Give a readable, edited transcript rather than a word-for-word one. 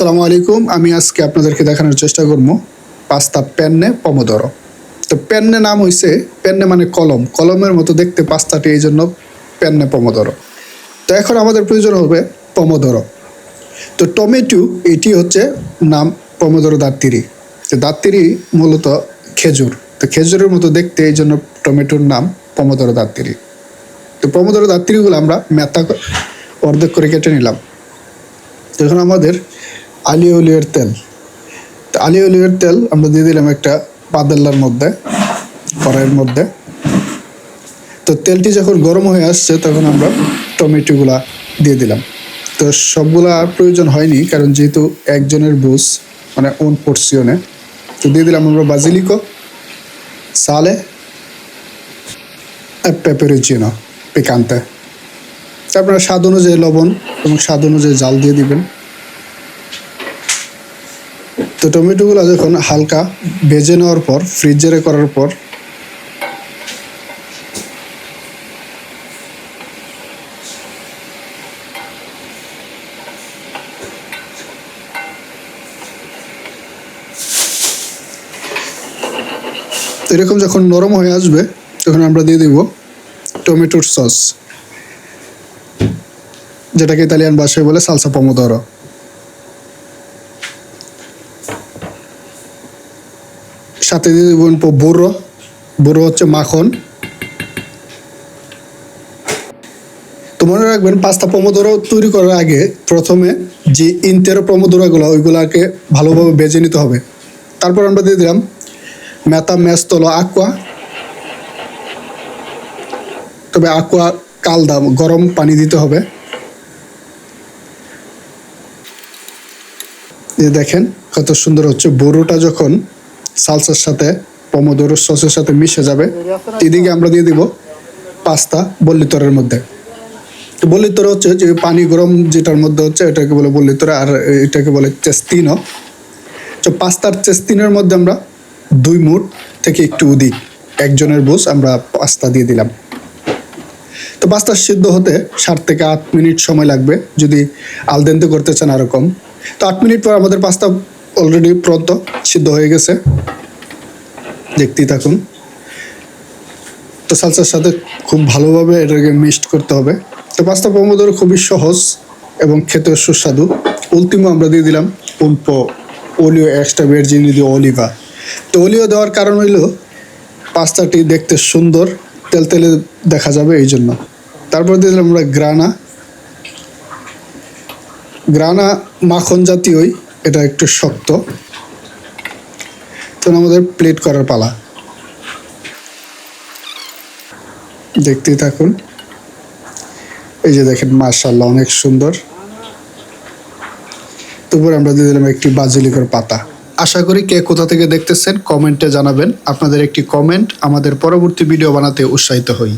আসসালামু আলাইকুম। আমি আজকে আপনাদেরকে দেখানোর চেষ্টা করব পাস্তা পেন্নে পমোদোরো। তো পেন্নে নাম হইছে, পেন্নে মানে কলম, কলমের মতো দেখতে পাস্তাটি, এই জন্য পেন্নে পমোদোরো। তো এখন আমাদের প্রয়োজন হবে পমোদোরো। তো টমেটো এটি হচ্ছে নাম পমোদোরো দাত্তিরি। তো দাত্তিরি মূলত খেজুর, তো খেজুরের মতো দেখতে, এই জন্য টমেটোর নাম পমোদোরো দাত্তিরি। তো পমোদোরো দাত্তিরিগুলো আমরা মেথা অর্ধেক করে কেটে নিলাম। তো এখন আমাদের আলিও অলিওর তেল, তো আলিও অলিওর তেল আমরা দিয়ে দিলাম একটা পাতিলার মধ্যে, কড়াইয়ের মধ্যে। তো তেলটি যখন গরম হয়ে আসছে তখন আমরা টমেটোগুলা দিয়ে দিলাম। তো সবগুলা প্রয়োজন হয়নি, কারণ যেহেতু একজনের বুঝ মানে ওন পোর্সিয়নে। তো দিয়ে দিলাম আমরা বাজিলিকো, সালে, পেপেরোচিনো, পিকান্তে। আপনারা স্বাদ অনুযায়ী লবণ এবং স্বাদ অনুযায়ী জাল দিয়ে দিবেন। তো টমেটোগুলো যখন হালকা ভেজে নেওয়ার পর, ফ্রিজে করার পর এরকম যখন নরম হয়ে আসবে তখন আমরা দিয়ে দিব টমেটোর সস, যেটাকে ইতালিয়ান ভাষায় বলে সালসা পমোদোরো। সাথে দিয়ে দিব বুড়ো, বুড়ো হচ্ছে মাখন। তো মনে রাখবেন, পাস্তা পমোদোরো তৈরি করার আগে প্রথমে যে ইন্টেরো পমোদোরোগুলো ওইগুলোকে ভালোভাবে ভেজে নিতে হবে। তারপর আমরা দিয়ে দিলাম মেথা মেস্তলো আকুয়া, তবে আকুয়া কালদা, গরম পানি দিতে হবে। এই দেখেন কত সুন্দর হচ্ছে। বুড়োটা যখন সালসার সাথে পমোদোরো সসের সাথে মিশে যাবে, এদিকে আমরা দিয়ে দিব পাস্তা বল্লিতরের মধ্যে। বল্লিতরে হচ্ছে যে পানি গরম যেটার মধ্যে হচ্ছে, এটাকে বলে বল্লিতরে, আর এটাকে বলে চেস্তিনো। তো পাস্তার চেস্তিনের মধ্যে আমরা 2 মুঠ থেকে একটু অধিক, একজনের বুঝ আমরা পাস্তা দিয়ে দিলাম। তো পাস্তা সিদ্ধ হতে 7 থেকে 8 মিনিট সময় লাগবে, যদি আলদেন্তে করতে চান আরও কম। তো 8 মিনিট পর আমাদের পাস্তা অলরেডি প্রন্ত সিদ্ধ হয়ে গেছে, দেখতেই থাকুন। তো সালসার সাথে খুব ভালোভাবে এটাকে মিক্সড করতে হবে। তো পাস্তা পমোদোরো খুবই সহজ এবং খেতে সুস্বাদু। উল্টিমো আমরা দিয়ে দিলাম ওলিও এক্সট্রা ভার্জিনি দি অলিভা। তো অলিও দেওয়ার কারণ হইল পাস্তাটি দেখতে সুন্দর, তেল তেলে দেখা যাবে, এই জন্য। তারপর দিয়ে দিলাম আমরা গ্রানা মাখন জাতীয়ই, এটা একটু শক্ত। তো আমাদের প্লেট করার পালা, দেখতেই থাকুন। এই যে দেখেন, মাশাআল্লাহ অনেক সুন্দর। তারপর আমরা দিয়ে দিলাম একটি বাজিলিকর পাতা। আশা করি কে কোথা থেকে দেখতেছেন কমেন্টে জানাবেন। আপনাদের একটি কমেন্ট আমাদের পরবর্তী ভিডিও বানাতে উৎসাহিত হই।